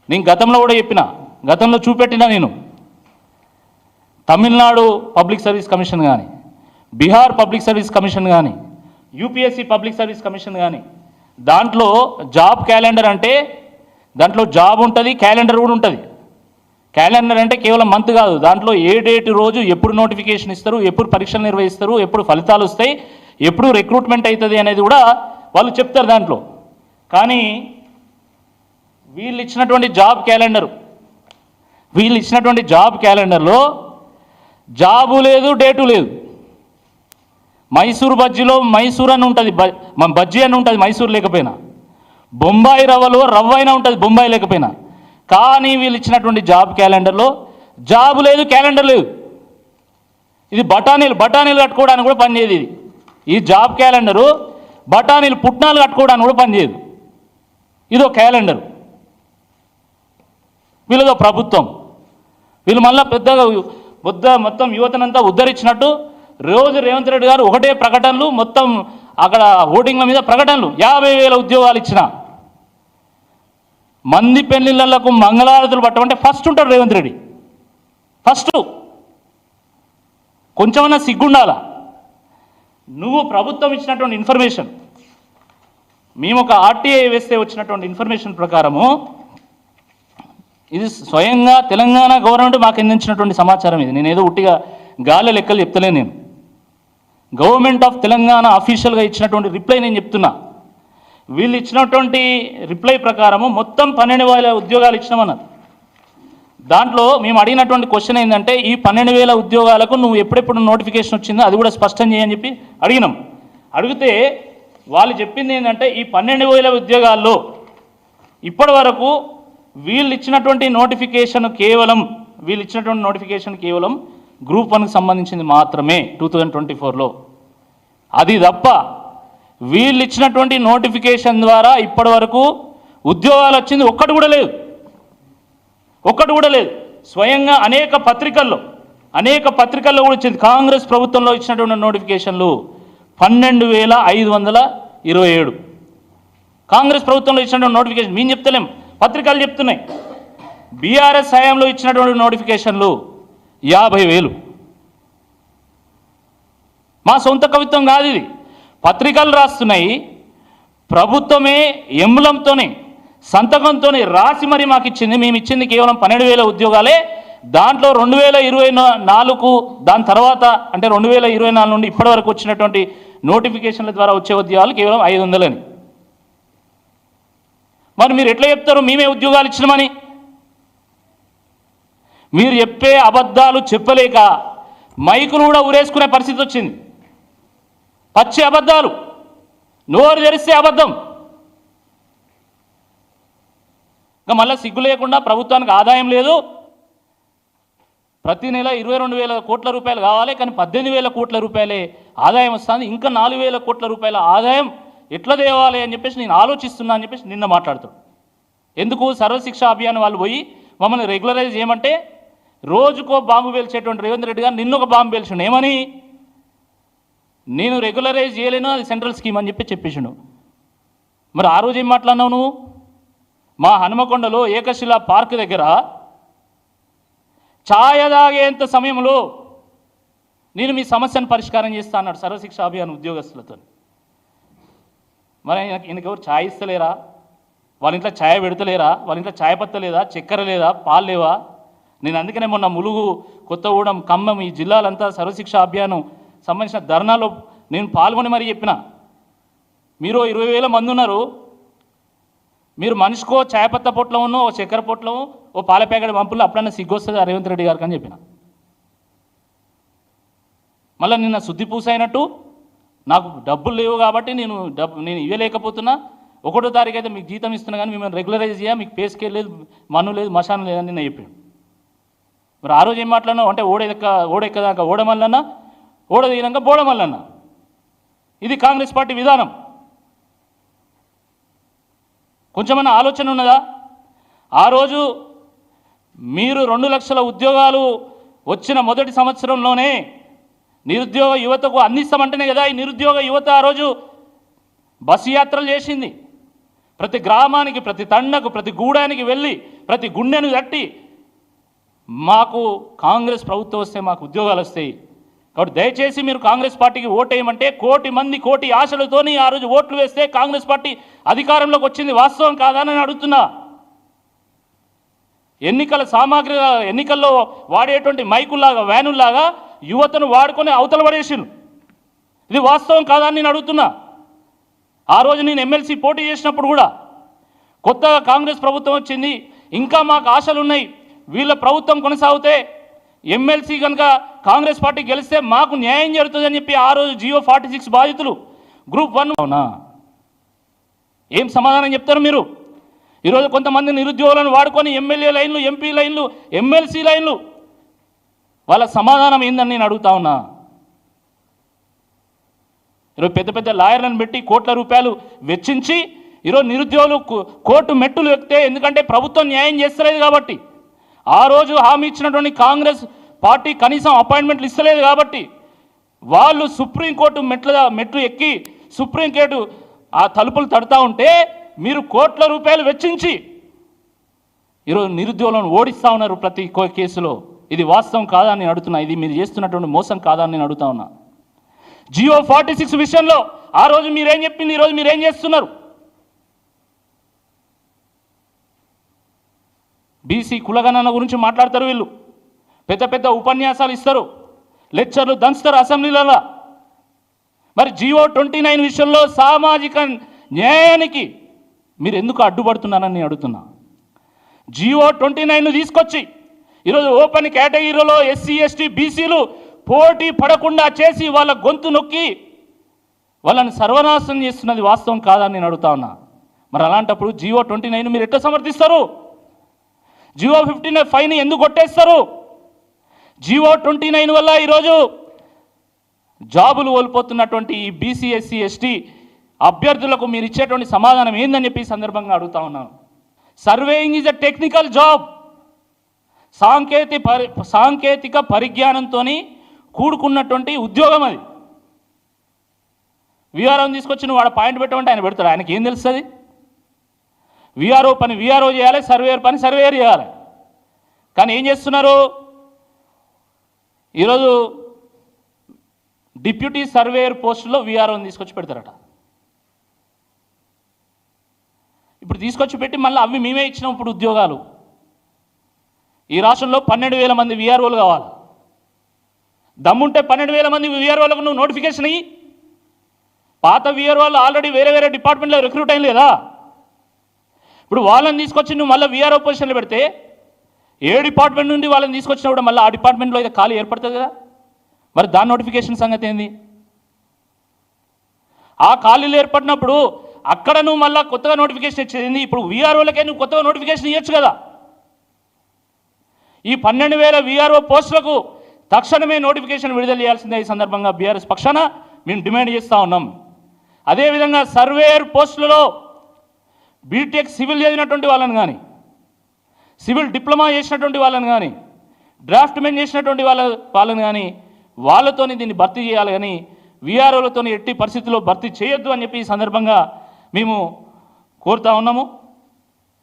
నేను గతంలో కూడా చెప్పిన, గతంలో చూపెట్టినా నేను. తమిళనాడు పబ్లిక్ సర్వీస్ కమిషన్ కానీ, బీహార్ పబ్లిక్ సర్వీస్ కమిషన్ కానీ, యూపీఎస్సీ పబ్లిక్ సర్వీస్ కమిషన్ కానీ, దాంట్లో జాబ్ క్యాలెండర్ అంటే దాంట్లో జాబ్ ఉంటుంది, క్యాలెండర్ కూడా ఉంటుంది. క్యాలెండర్ అంటే కేవలం మంత్ కాదు, దాంట్లో ఏ డేట్ రోజు ఎప్పుడు నోటిఫికేషన్ ఇస్తారు, ఎప్పుడు పరీక్షలు నిర్వహిస్తారు, ఎప్పుడు ఫలితాలు వస్తాయి, ఎప్పుడు రిక్రూట్మెంట్ అవుతుంది అనేది కూడా వాళ్ళు చెప్తారు దాంట్లో. కానీ వీళ్ళు ఇచ్చినటువంటి జాబ్ క్యాలెండర్లో జాబు లేదు, డేటు లేదు. మైసూర్ బజ్జీలో మైసూర్ అని ఉంటుంది, బజ్జీ అని ఉంటుంది మైసూర్ లేకపోయినా. బొంబాయి రవ్వలో రవ్వ అయినా ఉంటుంది బొంబాయి లేకపోయినా. కానీ వీళ్ళు ఇచ్చినటువంటి జాబ్ క్యాలెండర్లో జాబు లేదు, క్యాలెండర్ లేదు. ఇది బఠానీలు కట్టుకోవడానికి కూడా పనిచేయదు. ఇది ఈ జాబ్ క్యాలెండరు బఠానీలు పుట్నాలు కట్టుకోవడానికి కూడా పనిచేయదు. ఇదో క్యాలెండర్, వీళ్ళదో ప్రభుత్వం. వీళ్ళు మళ్ళీ పెద్దగా మొత్తం యువతనంతా ఉద్ధరించినట్టు రోజు రేవంత్ రెడ్డి గారు ఒకటే ప్రకటనలు, మొత్తం అక్కడ ఓటింగ్ల మీద ప్రకటనలు. 50,000 ఉద్యోగాలు ఇచ్చిన, మంది పెళ్లిళ్లకు మంగళారతులు పట్టమంటే ఫస్ట్ ఉంటాడు రేవంత్ రెడ్డి. ఫస్ట్ కొంచెమన్నా సిగ్గుండాలా? నువ్వు ప్రభుత్వం ఇచ్చినటువంటి ఇన్ఫర్మేషన్, మేము ఒక ఆర్టీఐ వేస్తే వచ్చినటువంటి ఇన్ఫర్మేషన్ ప్రకారము, ఇది స్వయంగా తెలంగాణ గవర్నమెంట్ మాకు అందించినటువంటి సమాచారం. ఇది నేనేదో ఉట్టిగా గాలి లెక్కలు చెప్తలేను. నేను గవర్నమెంట్ ఆఫ్ తెలంగాణ అఫీషియల్గా ఇచ్చినటువంటి రిప్లై నేను చెప్తున్నా. వీళ్ళు ఇచ్చినటువంటి రిప్లై ప్రకారము మొత్తం 12,000 ఉద్యోగాలు ఇచ్చినామన్నారు. దాంట్లో మేము అడిగినటువంటి క్వశ్చన్ ఏంటంటే, ఈ 12,000 ఉద్యోగాలకు నువ్వు ఎప్పుడెప్పుడు నోటిఫికేషన్ వచ్చిందో అది కూడా స్పష్టం చేయని చెప్పి అడిగినాం. అడిగితే వాళ్ళు చెప్పింది ఏంటంటే, ఈ 12,000 ఉద్యోగాల్లో ఇప్పటి వరకు వీళ్ళు ఇచ్చినటువంటి నోటిఫికేషన్ కేవలం గ్రూప్ 1కి సంబంధించింది మాత్రమే 2024లో. అది తప్ప వీళ్ళు ఇచ్చినటువంటి నోటిఫికేషన్ ద్వారా ఇప్పటి వరకు ఉద్యోగాలు వచ్చింది ఒక్కటి కూడా లేదు. స్వయంగా అనేక పత్రికల్లో కూడా వచ్చింది. కాంగ్రెస్ ప్రభుత్వంలో ఇచ్చినటువంటి నోటిఫికేషన్లు 12,527. కాంగ్రెస్ ప్రభుత్వంలో ఇచ్చినటువంటి నోటిఫికేషన్ మేము చెప్తలేం, పత్రికలు చెప్తున్నాయి. బీఆర్ఎస్ హయాంలో ఇచ్చినటువంటి నోటిఫికేషన్లు 50,000. మా సొంత కవిత్వం కాదు ఇది, పత్రికలు రాస్తున్నాయి. ప్రభుత్వమే ఎంబలంతోనే సంతకంతోనే రాసి మరి మాకు ఇచ్చింది. మేము ఇచ్చింది కేవలం 12,000 ఉద్యోగాలే. దాంట్లో 2024 దాని తర్వాత అంటే 2024 నుండి ఇప్పటి వరకు వచ్చినటువంటి నోటిఫికేషన్ల ద్వారా వచ్చే ఉద్యోగాలు కేవలం 500 అని. మరి మీరు ఎట్లా చెప్తారు మేమే ఉద్యోగాలు ఇచ్చినామని? మీరు చెప్పే అబద్ధాలు చెప్పలేక మైకును కూడా ఊరేసుకునే పరిస్థితి వచ్చింది. పచ్చి అబద్ధాలు, నోరు తెరిస్తే అబద్ధం. ఇంకా మళ్ళీ సిగ్గు లేకుండా ప్రభుత్వానికి ఆదాయం లేదు, ప్రతి నెల 22,000 కోట్ల రూపాయలు కావాలి, కానీ 18,000 కోట్ల రూపాయలే ఆదాయం వస్తుంది. ఇంకా 4,000 కోట్ల రూపాయల ఆదాయం ఎట్లా తేవాలి అని చెప్పేసి నేను ఆలోచిస్తున్నా అని చెప్పేసి నిన్న మాట్లాడుతాడు. ఎందుకు? సర్వశిక్ష అభియాన్ వాళ్ళు పోయి మమ్మల్ని రెగ్యులరైజ్ చేయమంటే రోజుకో బాంబు పేల్చేటువంటి రేవంత్ రెడ్డి గారు నిన్న ఒక బాంబు పేల్చిండు. ఏమని? నేను రెగ్యులరైజ్ చేయలేను, అది సెంట్రల్ స్కీమ్ అని చెప్పేసిండు. మరి ఆ రోజు ఏం మాట్లాడినావు నువ్వు? మా హనుమకొండలో ఏకశిలా పార్క్ దగ్గర ఛాయ తాగేంత సమయంలో నేను మీ సమస్యను పరిష్కారం చేస్తా అన్నాడు సర్వశిక్ష అభియాన్ ఉద్యోగస్తులతో. మరి ఈయనకి ఎవరు ఛాయ్ ఇస్తలేరా? వాళ్ళ ఇంట్లో ఛాయ్ పెడతలేరా? వాళ్ళ ఇంట్లో ఛాయ్ పత్త లేదా? చక్కెర లేదా? పాలు లేవా? నేను అందుకనే మొన్న ములుగు, కొత్తగూడెం, ఖమ్మం ఈ జిల్లాలంతా సర్వశిక్ష అభియానం సంబంధించిన ధర్నాలో నేను పాల్గొని మరీ చెప్పిన, మీరు 20,000 మంది ఉన్నారు, మీరు మనిషికో ఛాయ్ పత్త పొట్లము, ఓ చక్కెర పొట్లము, ఓ పాల ప్యాకెట్ పంపులు అప్పుడన్నా సిగ్గొస్తుంది రేవంత్ రెడ్డి గారికి అని చెప్పిన. మళ్ళీ నిన్న శుద్ధి పూస అయినట్టు నాకు డబ్బులు లేవు కాబట్టి నేను ఇవ్వలేకపోతున్నా, 1వ తారీఖు అయితే మీకు జీతం ఇస్తున్నా కానీ మిమ్మల్ని రెగ్యులరైజ్ చేయ, మీకు పే స్కేల్ లేదు, మన్ను లేదు, మశానం లేదని నిన్న చెప్పాడు. మరి ఆ రోజు ఏం మాట్లాడినావు అంటే ఓడెక్కదాకా ఓడమల్లన్నా, ఓడ దిగినాక బోడమల్లన్నా. ఇది కాంగ్రెస్ పార్టీ విధానం. కొంచెమన్నా ఆలోచన ఉన్నదా? ఆ రోజు మీరు 2 లక్షల ఉద్యోగాలు వచ్చిన మొదటి సంవత్సరంలోనే నిరుద్యోగ యువతకు అందిస్తామంటేనే కదా ఈ నిరుద్యోగ యువత ఆ రోజు బస్సు యాత్రలు చేసింది, ప్రతి గ్రామానికి, ప్రతి తండకు, ప్రతి గూడానికి వెళ్ళి ప్రతి గుండెను తట్టి మాకు కాంగ్రెస్ ప్రభుత్వం వస్తే మాకు ఉద్యోగాలు వస్తాయి, కాబట్టి దయచేసి మీరు కాంగ్రెస్ పార్టీకి ఓటేయమంటే 1 కోటి మంది 1 కోటి ఆశలతోని ఆ రోజు ఓట్లు వేస్తే కాంగ్రెస్ పార్టీ అధికారంలోకి వచ్చింది. వాస్తవం కాదని అడుగుతున్నా. ఎన్నికల సామాగ్రి, ఎన్నికల్లో వాడేటువంటి మైకుల్లాగా, వ్యానుల్లాగా యువతను వాడుకొని అవతల పడేసిండ్రు. ఇది వాస్తవం కాదని నేను అడుగుతున్నా. ఆ రోజు నేను ఎమ్మెల్సీ పోటీ చేసినప్పుడు కూడా కొత్తగా కాంగ్రెస్ ప్రభుత్వం వచ్చింది, ఇంకా మాకు ఆశలు ఉన్నాయి, వీళ్ళ ప్రభుత్వం కొనసాగితే ఎమ్మెల్సీ కనుక కాంగ్రెస్ పార్టీ గెలిస్తే మాకు న్యాయం జరుగుతుందని చెప్పి ఆ రోజు జియో 46 బాధితులు గ్రూప్ 1 అవునా? ఏం సమాధానం చెప్తారు మీరు? ఈరోజు కొంతమంది నిరుద్యోగులను వాడుకొని ఎమ్మెల్యే లైన్లు, ఎంపీ లైన్లు, ఎమ్మెల్సీ లైన్లు, వాళ్ళ సమాధానం ఏందని నేను అడుగుతా ఉన్నా. ఈరోజు పెద్ద పెద్ద లాయర్లను పెట్టి కోట్ల రూపాయలు వెచ్చించి ఈరోజు నిరుద్యోగులు కోర్టు మెట్టులు ఎక్కితే, ఎందుకంటే ప్రభుత్వం న్యాయం చేస్తలేదు కాబట్టి, ఆ రోజు హామీ ఇచ్చినటువంటి కాంగ్రెస్ పార్టీ కనీసం అపాయింట్మెంట్లు ఇస్తలేదు కాబట్టి వాళ్ళు సుప్రీంకోర్టు మెట్లు ఎక్కి సుప్రీంకోర్టు ఆ తలుపులు తడుతూ ఉంటే మీరు కోట్ల రూపాయలు వెచ్చించి ఈరోజు నిరుద్యోగులను ఓడిస్తూ ఉన్నారు ప్రతి కేసులో. ఇది వాస్తవం కాదని నేను అడుగుతున్నా. ఇది మీరు చేస్తున్నటువంటి మోసం కాదని నేను అడుగుతా ఉన్నా. జియో 46 విషయంలో ఆ రోజు మీరేం చెప్పింది, ఈరోజు మీరేం చేస్తున్నారు? బీసీ కులగణన గురించి మాట్లాడతారు వీళ్ళు, పెద్ద పెద్ద ఉపన్యాసాలు ఇస్తారు, లెక్చర్లు దంచుతారు అసెంబ్లీలలో. మరి జియో 29 విషయంలో సామాజిక న్యాయానికి మీరు ఎందుకు అడ్డుపడుతున్నారని నేను అడుగుతున్నా. జియో 29ను తీసుకొచ్చి ఈరోజు ఓపెన్ కేటగిరీలో ఎస్సీ, ఎస్టీ, బీసీలు పోటీ పడకుండా చేసి వాళ్ళ గొంతు నొక్కి వాళ్ళని సర్వనాశనం చేస్తున్నది వాస్తవం కాదని నేను అడుగుతా ఉన్నా. మరి అలాంటప్పుడు జియో 29 మీరు ఎట్లా సమర్థిస్తారు? జియో 55ని ఎందుకు కొట్టేస్తారు? జియో 29 వల్ల ఈరోజు జాబులు కోల్పోతున్నటువంటి ఈ బీసీ, ఎస్సీ, ఎస్టీ అభ్యర్థులకు మీరు ఇచ్చేటువంటి సమాధానం ఏందని చెప్పి సందర్భంగా అడుగుతా ఉన్నాను. Surveying is a technical job. సాంకేతిక పరిజ్ఞానంతో కూడుకున్నటువంటి ఉద్యోగం అది. విఆర్ఓని తీసుకొచ్చి నువ్వు వాడు పాయింట్ పెట్టమంటే ఆయన పెడతాడు. ఆయనకి ఏం తెలుస్తుంది? విఆర్ఓ పని విఆర్ఓ చేయాలి, సర్వేయర్ పని సర్వేయర్ చేయాలి. కానీ ఏం చేస్తున్నారు? ఈరోజు డిప్యూటీ సర్వేయర్ పోస్టులో విఆర్ఓని తీసుకొచ్చి పెడతారట. ఇప్పుడు తీసుకొచ్చి పెట్టి మళ్ళీ అవి మేమే ఇచ్చినాం ఇప్పుడు ఉద్యోగాలు. ఈ రాష్ట్రంలో 12,000 మంది విఆర్ఓలు కావాలి. దమ్ముంటే 12,000 మంది విఆర్ఓలకు నువ్వు నోటిఫికేషన్ ఇయ్యి. పాత విఆర్ఓలు ఆల్రెడీ వేరే వేరే డిపార్ట్మెంట్లో రిక్రూట్ అయ్యి లేదా? ఇప్పుడు వాళ్ళని తీసుకొచ్చి నువ్వు మళ్ళీ విఆర్ఓ పొజిషన్లో పెడితే ఏ డిపార్ట్మెంట్ నుండి వాళ్ళని తీసుకొచ్చినా కూడా మళ్ళీ ఆ డిపార్ట్మెంట్లో అయితే ఖాళీ ఏర్పడుతుంది కదా. మరి దాని నోటిఫికేషన్ సంగతి ఏంది? ఆ ఖాళీలు ఏర్పడినప్పుడు అక్కడ నువ్వు మళ్ళీ కొత్తగా నోటిఫికేషన్ ఇచ్చేది. ఇప్పుడు విఆర్ఓలకే నువ్వు కొత్తగా నోటిఫికేషన్ ఇవ్వచ్చు కదా. ఈ 12,000 విఆర్ఓ పోస్టులకు తక్షణమే నోటిఫికేషన్ విడుదల చేయాల్సిందే. ఈ సందర్భంగా బీఆర్ఎస్ పక్షాన మేము డిమాండ్ చేస్తూ ఉన్నాం. అదేవిధంగా సర్వేయర్ పోస్టులలో బీటెక్ సివిల్ చదివినటువంటి వాళ్ళని కానీ, సివిల్ డిప్లొమా చేసినటువంటి వాళ్ళని కానీ, డ్రాఫ్ట్మెన్ చేసినటువంటి వాళ్ళని కానీ వాళ్ళతోని దీన్ని భర్తీ చేయాలి. కానీ విఆర్ఓలతో ఎట్టి పరిస్థితుల్లో భర్తీ చేయొద్దు అని చెప్పి ఈ సందర్భంగా మేము కోరుతా ఉన్నాము.